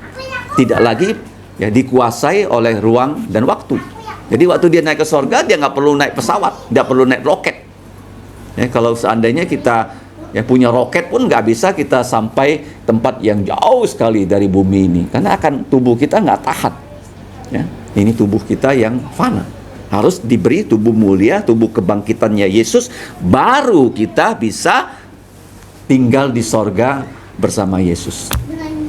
Tidak lagi ya dikuasai oleh ruang dan waktu. Jadi waktu dia naik ke sorga, dia nggak perlu naik pesawat, nggak perlu naik roket. Ya, kalau seandainya kita ya punya roket pun nggak bisa kita sampai tempat yang jauh sekali dari bumi ini, karena akan tubuh kita nggak tahan. Ya, ini tubuh kita yang fana. Harus diberi tubuh mulia, tubuh kebangkitannya Yesus, baru kita bisa tinggal di sorga bersama Yesus.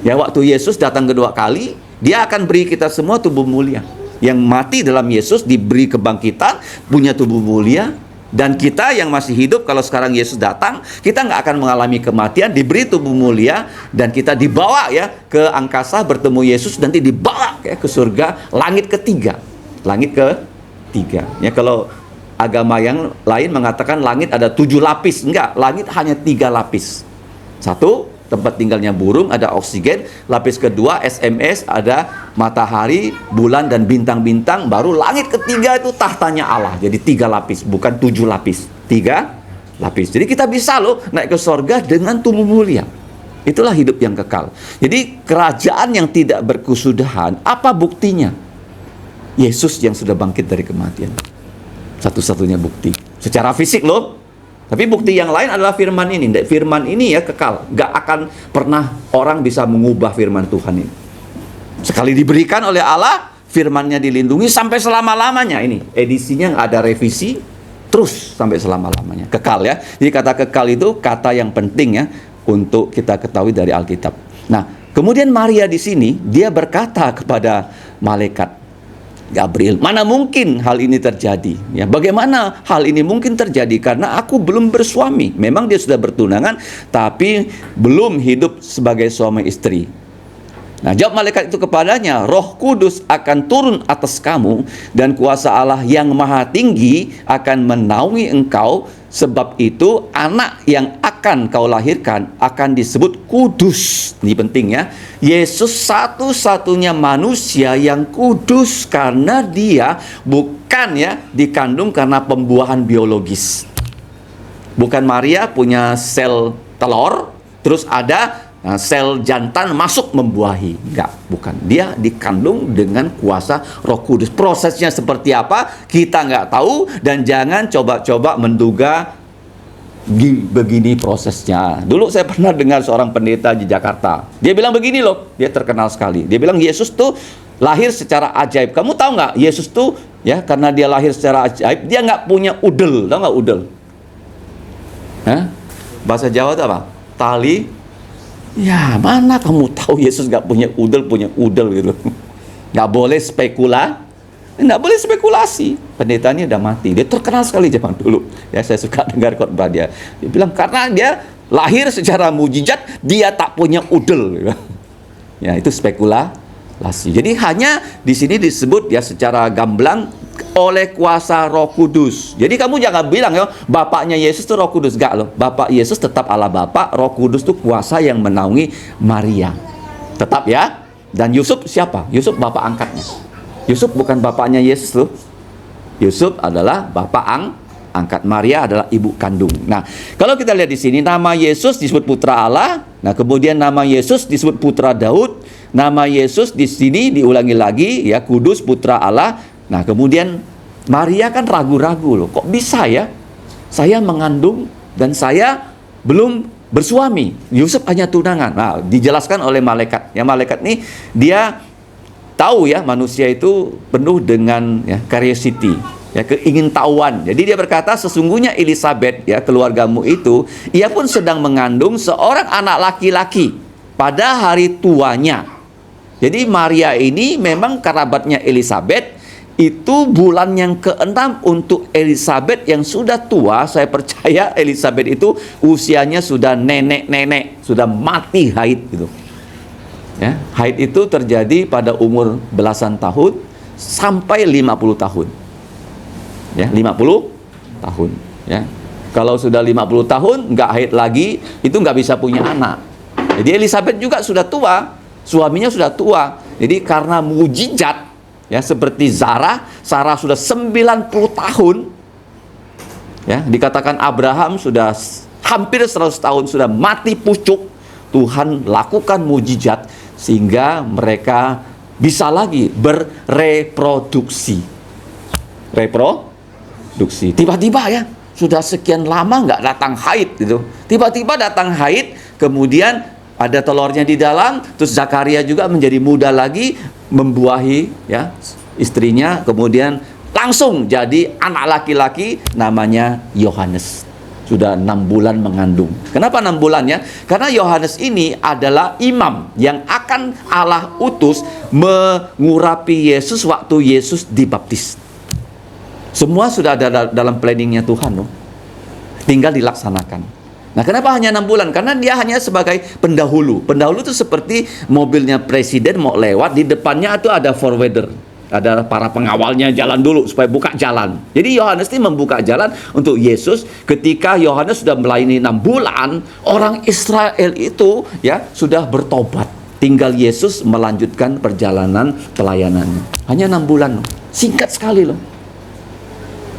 Ya, waktu Yesus datang kedua kali, dia akan beri kita semua tubuh mulia. Yang mati dalam Yesus diberi kebangkitan, punya tubuh mulia. Dan kita yang masih hidup, kalau sekarang Yesus datang, kita nggak akan mengalami kematian, diberi tubuh mulia, dan kita dibawa ya ke angkasa bertemu Yesus, nanti dibawa ya ke surga, langit ketiga. Langit ketiga. Ya, kalau agama yang lain mengatakan langit ada 7 lapis, enggak, langit hanya 3 lapis. Satu, tempat tinggalnya burung, ada oksigen. Lapis kedua, SMS, ada matahari, bulan, dan bintang-bintang. Baru langit ketiga itu tahtanya Allah. Jadi 3 lapis, bukan 7 lapis. 3 lapis. Jadi kita bisa loh naik ke sorga dengan tubuh mulia. Itulah hidup yang kekal. Jadi kerajaan yang tidak berkesudahan, apa buktinya? Yesus yang sudah bangkit dari kematian. Satu-satunya bukti. Secara fisik loh. Tapi bukti yang lain adalah firman ini. Firman ini ya kekal. Gak akan pernah orang bisa mengubah firman Tuhan ini. Sekali diberikan oleh Allah, firmannya dilindungi sampai selama-lamanya. Ini edisinya nggak ada revisi, terus sampai selama-lamanya. Kekal ya. Jadi kata kekal itu kata yang penting ya untuk kita ketahui dari Alkitab. Nah, kemudian Maria di sini, dia berkata kepada malaikat Gabriel, mana mungkin hal ini terjadi? Ya, bagaimana hal ini mungkin terjadi? Karena aku belum bersuami. Memang dia sudah bertunangan, tapi belum hidup sebagai suami istri. Nah, jawab malaikat itu kepadanya, Roh Kudus akan turun atas kamu, dan kuasa Allah yang maha tinggi akan menaungi engkau. Sebab itu anak yang akan kau lahirkan akan disebut kudus. Ini penting ya. Yesus satu-satunya manusia yang kudus karena dia bukan ya dikandung karena pembuahan biologis. Bukan Maria punya sel telur, terus ada sel jantan masuk membuahi. Enggak, bukan. Dia dikandung dengan kuasa Roh Kudus. Prosesnya seperti apa? Kita nggak tahu, dan jangan coba-coba menduga begini prosesnya. Dulu saya pernah dengar seorang pendeta di Jakarta. Dia bilang begini loh, dia terkenal sekali. Dia bilang Yesus tuh lahir secara ajaib. Kamu tahu nggak? Yesus tuh ya karena dia lahir secara ajaib, dia nggak punya udel. Tahu nggak udel? Bahasa Jawa itu apa? Tali. Ya, mana kamu tahu Yesus nggak punya udel gitu. Nggak boleh nggak boleh spekulasi. Pendetanya udah mati. Dia terkenal sekali zaman dulu. Ya, saya suka dengar khotbah dia. Dia bilang karena dia lahir secara mujizat, dia tak punya udel. Gitu. Ya, itu spekulasi. Jadi hanya di sini disebut ya secara gamblang oleh kuasa Roh Kudus. Jadi kamu jangan bilang ya bapaknya Yesus itu Roh Kudus. Enggak loh. Bapak Yesus tetap Allah Bapa, Roh Kudus itu kuasa yang menaungi Maria. Tetap ya. Dan Yusuf siapa? Yusuf bapak angkatnya. Yusuf bukan bapaknya Yesus loh. Yusuf adalah bapak angkat. Maria adalah ibu kandung. Nah, kalau kita lihat di sini nama Yesus disebut putra Allah, Nah, kemudian nama Yesus disebut putra Daud. Nama Yesus di sini diulangi lagi ya, kudus putra Allah. Nah, kemudian Maria kan ragu-ragu loh. Kok bisa ya? Saya mengandung dan saya belum bersuami. Yusuf hanya tunangan. Nah, dijelaskan oleh malaikat. Ya, malaikat ini dia tahu ya, manusia itu penuh dengan ya, curiosity, ya, keingintahuan. Jadi dia berkata, sesungguhnya Elizabeth ya, keluargamu itu, ia pun sedang mengandung seorang anak laki-laki pada hari tuanya. Jadi Maria ini memang kerabatnya Elizabeth. Itu bulan yang ke-6 untuk Elizabeth yang sudah tua. Saya percaya Elizabeth itu usianya sudah nenek-nenek, sudah mati haid gitu. Ya, haid itu terjadi pada umur belasan tahun sampai 50 tahun. Ya, 50 tahun. Ya. Kalau sudah 50 tahun nggak haid lagi, itu nggak bisa punya anak. Jadi Elizabeth juga sudah tua, suaminya sudah tua. Jadi karena mujizat, ya, seperti Sarah sudah 90 tahun. Ya, dikatakan Abraham sudah hampir 100 tahun, sudah mati pucuk. Tuhan lakukan mujizat sehingga mereka bisa lagi bereproduksi. Reproduksi. Tiba-tiba ya, sudah sekian lama nggak datang haid gitu. Tiba-tiba datang haid, kemudian ada telurnya di dalam, terus Zakaria juga menjadi muda lagi, membuahi ya istrinya, kemudian langsung jadi anak laki-laki namanya Yohanes. Sudah 6 bulan mengandung. Kenapa 6 bulannya? Karena Yohanes ini adalah imam yang akan Allah utus mengurapi Yesus waktu Yesus dibaptis. Semua sudah ada dalam planningnya Tuhan loh. Tinggal dilaksanakan. Nah, kenapa hanya 6 bulan? Karena dia hanya sebagai pendahulu. Pendahulu itu seperti mobilnya presiden mau lewat, di depannya itu ada forwarder. Ada para pengawalnya jalan dulu supaya buka jalan. Jadi Yohanes ini membuka jalan untuk Yesus. Ketika Yohanes sudah melayani 6 bulan, orang Israel itu ya sudah bertobat. Tinggal Yesus melanjutkan perjalanan pelayanannya. Hanya 6 bulan loh. Singkat sekali loh.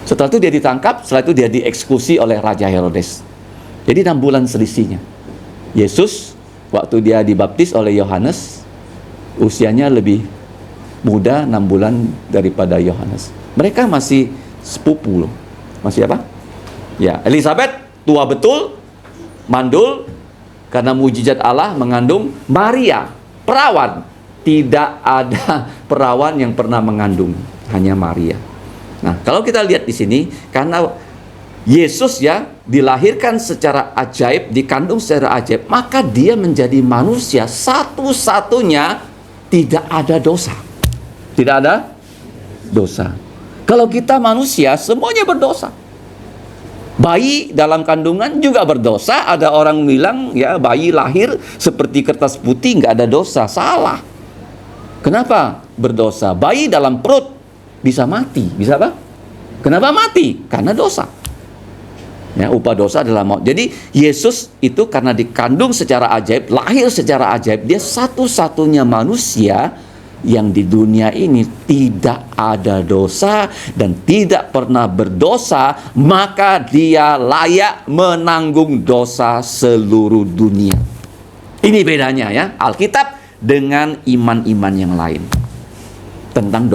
Setelah itu dia ditangkap, setelah itu dia dieksekusi oleh Raja Herodes. Jadi 6 bulan selisihnya. Yesus waktu dia dibaptis oleh Yohanes, usianya lebih muda 6 bulan daripada Yohanes. Mereka masih sepupu loh. Masih apa? Ya, Elizabeth tua betul, mandul, karena mujizat Allah mengandung. Maria, perawan. Tidak ada perawan yang pernah mengandung, hanya Maria. Nah, kalau kita lihat di sini, karena Yesus ya dilahirkan secara ajaib, dikandung secara ajaib, maka dia menjadi manusia satu-satunya tidak ada dosa. Tidak ada dosa. Kalau kita manusia, semuanya berdosa. Bayi dalam kandungan juga berdosa. Ada orang bilang, ya, bayi lahir seperti kertas putih, nggak ada dosa. Salah. Kenapa berdosa? Bayi dalam perut bisa mati. Bisa apa? Kenapa mati? Karena dosa. Ya, upah dosa adalah maut. Jadi Yesus itu karena dikandung secara ajaib, lahir secara ajaib, dia satu-satunya manusia yang di dunia ini tidak ada dosa dan tidak pernah berdosa, maka dia layak menanggung dosa seluruh dunia. Ini bedanya ya, Alkitab dengan iman-iman yang lain tentang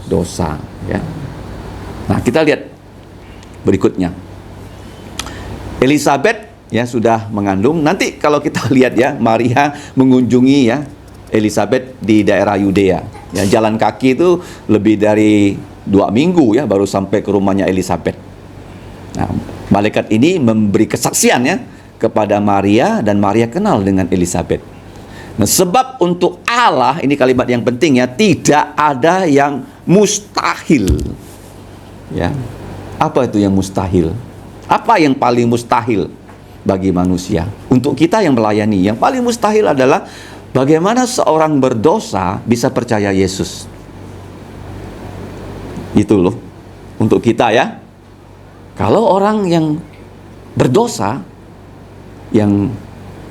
dosa ya. Nah, kita lihat berikutnya. Elizabeth ya sudah mengandung. Nanti kalau kita lihat ya, Maria mengunjungi ya Elizabeth di daerah Yudea. Ya, jalan kaki itu lebih dari 2 minggu ya baru sampai ke rumahnya Elizabeth. Nah, malaikat ini memberi kesaksian ya kepada Maria dan Maria kenal dengan Elizabeth. Nah, sebab untuk Allah, ini kalimat yang penting ya, tidak ada yang mustahil. Ya. Apa itu yang mustahil? Apa yang paling mustahil bagi manusia? Untuk kita yang melayani, yang paling mustahil adalah bagaimana seorang berdosa bisa percaya Yesus. Itu loh, untuk kita ya. Kalau orang yang berdosa, yang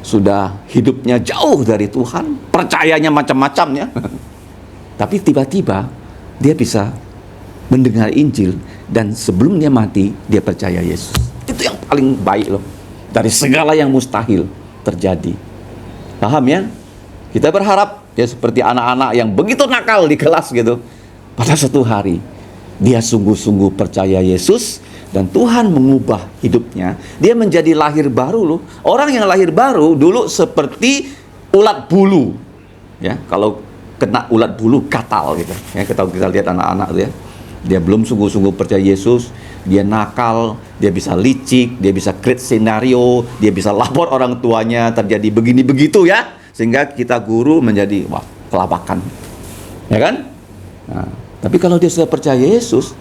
sudah hidupnya jauh dari Tuhan, percayanya macam-macam ya, tapi tiba-tiba dia bisa mendengar Injil, dan sebelum dia mati, dia percaya Yesus. Itu yang paling baik loh, dari segala yang mustahil terjadi. Paham ya? Kita berharap ya seperti anak-anak yang begitu nakal di kelas gitu. Pada suatu hari dia sungguh-sungguh percaya Yesus dan Tuhan mengubah hidupnya. Dia menjadi lahir baru loh. Orang yang lahir baru dulu seperti ulat bulu. Ya, kalau kena ulat bulu gatal gitu. Ya, kita lihat anak-anak tuh ya. Dia belum sungguh-sungguh percaya Yesus, dia nakal, dia bisa licik, dia bisa create senario, dia bisa lapor orang tuanya terjadi begini begitu ya. Sehingga kita guru menjadi wah, kelabakan. Ya kan? Nah, tapi kalau dia sudah percaya Yesus,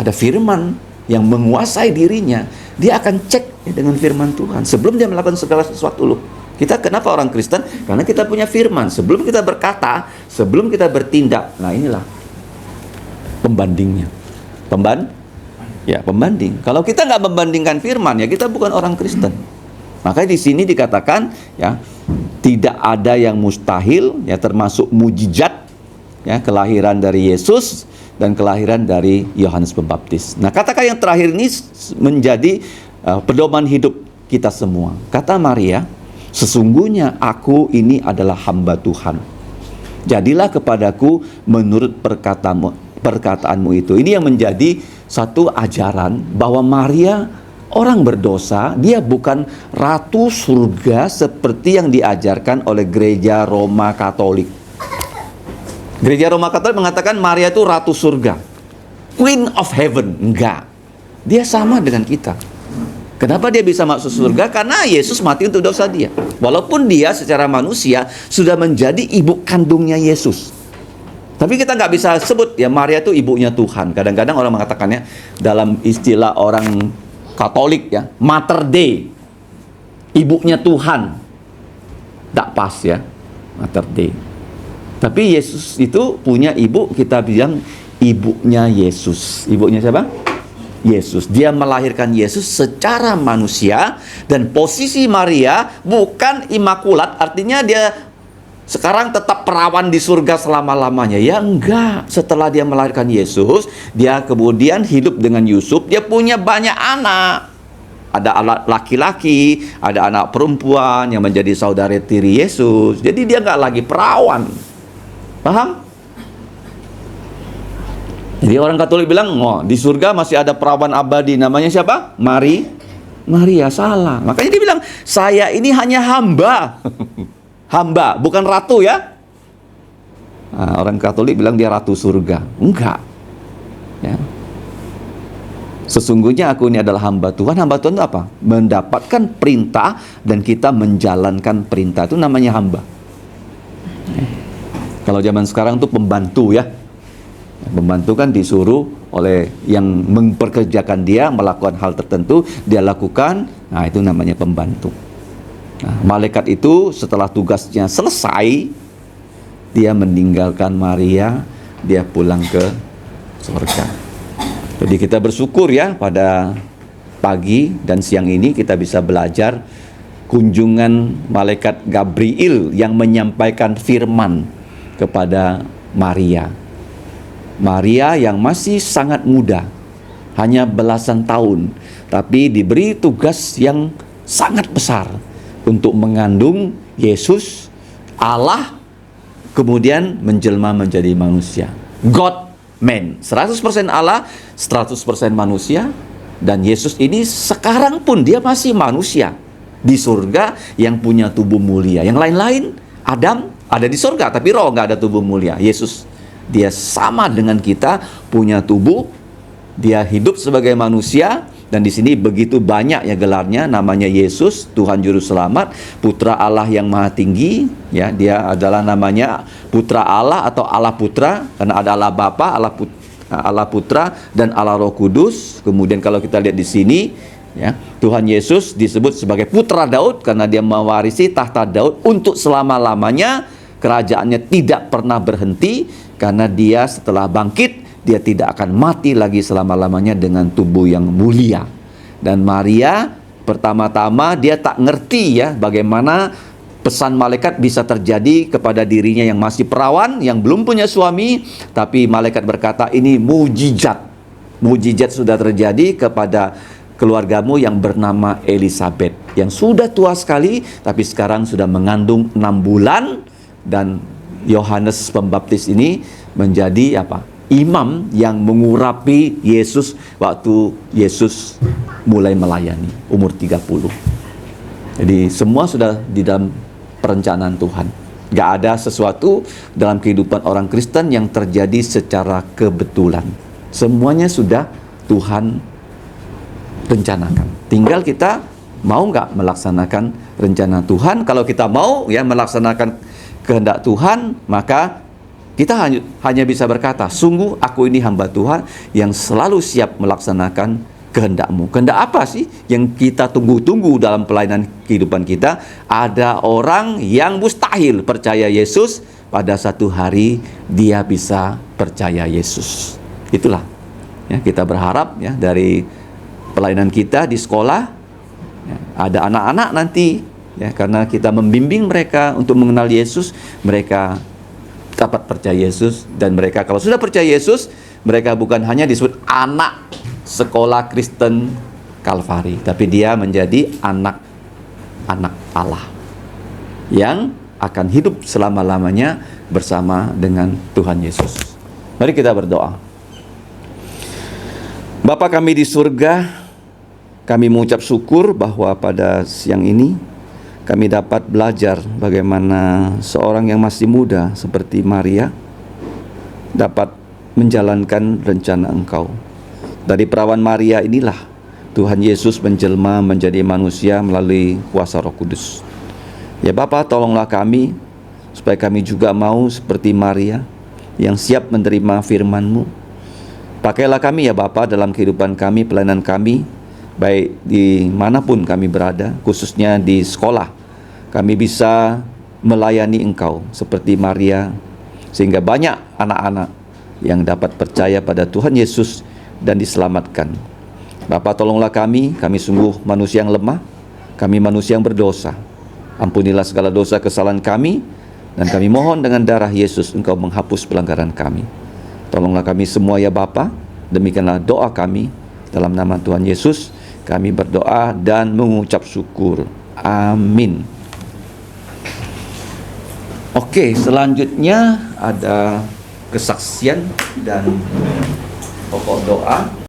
ada firman yang menguasai dirinya, dia akan cek dengan firman Tuhan sebelum dia melakukan segala sesuatu loh. Kita kenapa orang Kristen? Karena kita punya firman. Sebelum kita berkata, sebelum kita bertindak. Nah, inilah pembandingnya. Pembanding. Kalau kita nggak membandingkan firman, ya kita bukan orang Kristen. Makanya di sini dikatakan ya, tidak ada yang mustahil, ya termasuk mujizat, ya kelahiran dari Yesus dan kelahiran dari Yohanes Pembaptis. Nah, kata-kata yang terakhir ini menjadi pedoman hidup kita semua. Kata Maria, sesungguhnya aku ini adalah hamba Tuhan. Jadilah kepadaku menurut perkataanmu itu. Ini yang menjadi satu ajaran bahwa Maria orang berdosa, dia bukan ratu surga seperti yang diajarkan oleh gereja Roma Katolik. Gereja Roma Katolik mengatakan Maria itu ratu surga, Queen of Heaven. Enggak, dia sama dengan kita. Kenapa dia bisa masuk surga? Karena Yesus mati untuk dosa dia. Walaupun dia secara manusia sudah menjadi ibu kandungnya Yesus. Tapi kita nggak bisa sebut ya Maria itu ibunya Tuhan. Kadang-kadang orang mengatakannya dalam istilah orang Katolik ya, Mater Dei, ibunya Tuhan. Tak pas ya, Mater Dei. Tapi Yesus itu punya ibu, kita bilang ibunya Yesus. Ibunya siapa? Yesus. Dia melahirkan Yesus secara manusia, dan posisi Maria bukan imakulat, artinya dia sekarang tetap perawan di surga selama-lamanya. Ya enggak. Setelah dia melahirkan Yesus, dia kemudian hidup dengan Yusuf, dia punya banyak anak. Ada anak laki-laki, ada anak perempuan yang menjadi saudara tiri Yesus. Jadi dia enggak lagi perawan. Paham? Jadi orang Katolik bilang, oh, di surga masih ada perawan abadi, namanya siapa? Maria. Salah. Makanya dia bilang, saya ini hanya hamba. Hamba, bukan ratu ya. Nah, orang Katolik bilang dia ratu surga. Enggak ya. Sesungguhnya aku ini adalah hamba Tuhan. Hamba Tuhan itu apa? Mendapatkan perintah dan kita menjalankan perintah, itu namanya hamba. Kalau zaman sekarang tuh pembantu ya. Pembantu kan disuruh oleh yang memperkerjakan dia melakukan hal tertentu, dia lakukan. Nah, itu namanya pembantu. Nah, malaikat itu setelah tugasnya selesai, dia meninggalkan Maria, dia pulang ke surga. Jadi kita bersyukur ya, pada pagi dan siang ini kita bisa belajar kunjungan malaikat Gabriel yang menyampaikan firman kepada Maria. Maria yang masih sangat muda, hanya belasan tahun, tapi diberi tugas yang sangat besar untuk mengandung Yesus, Allah, kemudian menjelma menjadi manusia. God man, 100% Allah, 100% manusia. Dan Yesus ini sekarang pun dia masih manusia di surga yang punya tubuh mulia. Yang lain-lain, Adam ada di surga tapi roh nggak ada tubuh mulia. Yesus dia sama dengan kita, punya tubuh, dia hidup sebagai manusia. Dan di sini begitu banyak ya gelarnya, namanya Yesus, Tuhan Juru Selamat, Putra Allah yang Maha Tinggi, ya, dia adalah namanya Putra Allah atau Allah Putra, karena ada Allah Bapa, Allah Putra dan Allah Roh Kudus. Kemudian kalau kita lihat di sini, ya, Tuhan Yesus disebut sebagai Putra Daud karena dia mewarisi tahta Daud untuk selama-lamanya. Kerajaannya tidak pernah berhenti karena dia setelah bangkit, dia tidak akan mati lagi selama-lamanya dengan tubuh yang mulia. Dan Maria pertama-tama dia tak ngerti ya bagaimana pesan malaikat bisa terjadi kepada dirinya yang masih perawan, yang belum punya suami. Tapi malaikat berkata, ini mujizat. Mujizat sudah terjadi kepada keluargamu yang bernama Elisabeth. yang sudah tua sekali, tapi sekarang sudah mengandung 6 bulan, dan Yohanes Pembaptis ini menjadi apa? Imam yang mengurapi Yesus waktu Yesus mulai melayani, umur 30. Jadi semua sudah di dalam perencanaan Tuhan. Gak ada sesuatu dalam kehidupan orang Kristen yang terjadi secara kebetulan. Semuanya sudah Tuhan rencanakan. Tinggal kita mau nggak melaksanakan rencana Tuhan. Kalau kita mau ya melaksanakan kehendak Tuhan, maka kita hanya bisa berkata, sungguh aku ini hamba Tuhan yang selalu siap melaksanakan kehendak-Mu. Kehendak apa sih yang kita tunggu-tunggu dalam pelayanan kehidupan kita? Ada orang yang mustahil percaya Yesus, pada satu hari dia bisa percaya Yesus. Itulah ya, kita berharap ya dari pelayanan kita di sekolah ya, ada anak-anak nanti ya, karena kita membimbing mereka untuk mengenal Yesus, mereka dapat percaya Yesus. Dan mereka kalau sudah percaya Yesus, mereka bukan hanya disebut anak sekolah Kristen Kalvari, tapi dia menjadi anak-anak Allah yang akan hidup selama-lamanya bersama dengan Tuhan Yesus. Mari kita berdoa. Bapa kami di surga, kami mengucap syukur bahwa pada siang ini kami dapat belajar bagaimana seorang yang masih muda seperti Maria dapat menjalankan rencana Engkau. Dari perawan Maria inilah Tuhan Yesus menjelma menjadi manusia melalui kuasa Roh Kudus. Ya Bapa, tolonglah kami supaya kami juga mau seperti Maria yang siap menerima firman-Mu. Pakailah kami ya Bapa dalam kehidupan kami, pelayanan kami, baik di manapun kami berada, khususnya di sekolah, kami bisa melayani Engkau seperti Maria, sehingga banyak anak-anak yang dapat percaya pada Tuhan Yesus dan diselamatkan. Bapa, tolonglah kami sungguh manusia yang lemah, kami manusia yang berdosa. Ampunilah segala dosa kesalahan kami, dan kami mohon dengan darah Yesus Engkau menghapus pelanggaran kami. Tolonglah kami semua ya Bapa, demikianlah doa kami, dalam nama Tuhan Yesus kami berdoa dan mengucap syukur. Amin. Oke, selanjutnya ada kesaksian dan pokok doa.